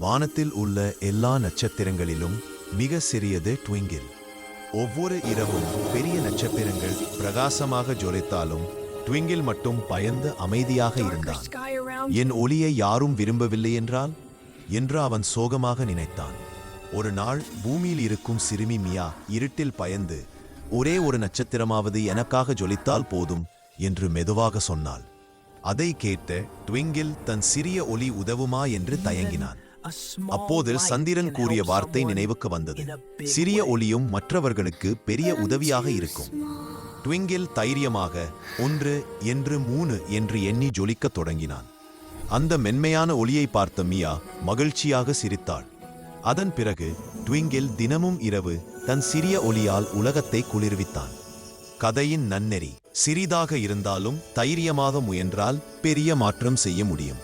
வானத்தில் உள்ள எல்லா நட்சத்திரங்களிலும் மிக சிறியது ட்விங்கிள். ஒவ்வொரு இரவும் பெரிய நட்சத்திரங்கள் பிரகாசமாக ஜொலித்தாலும் ட்விங்கிள் மட்டும் பயந்து அமைதியாக இருந்தான். என் ஒளியை யாரும் விரும்பவில்லை என்று அவன் சோகமாக நினைத்தான். ஒரு நாள் பூமியில் இருக்கும் சிறுமி மியா இருட்டில் பயந்து, ஒரே ஒரு நட்சத்திரமாவது எனக்காக ஜொலித்தால் போதும் என்று மெதுவாக சொன்னாள். அதை கேட்ட ட்விங்கிள் தன் சிறிய ஒளி உதவுமா என்று தயங்கினான். அப்போது சந்திரன் கூறிய வார்த்தை நினைவுக்கு வந்தது. சிறிய ஒளியும் மற்றவர்களுக்கு பெரிய உதவியாக இருக்கும். ட்விங்கிள் தைரியமாக 1 என்று 3 என்று எண்ணி ஜொலிக்கத் தொடங்கினான். அந்த மென்மையான ஒளியை பார்த்த மியா மகிழ்ச்சியாக சிரித்தாள். அதன் பிறகு ட்விங்கிள் தினமும் இரவு தன் சிறிய ஒளியால் உலகத்தை குளிர்வித்தான். கதையின் நன்னெறி: சிறிதாக இருந்தாலும் தைரியமாக முயன்றால் பெரிய மாற்றம் செய்ய முடியும்.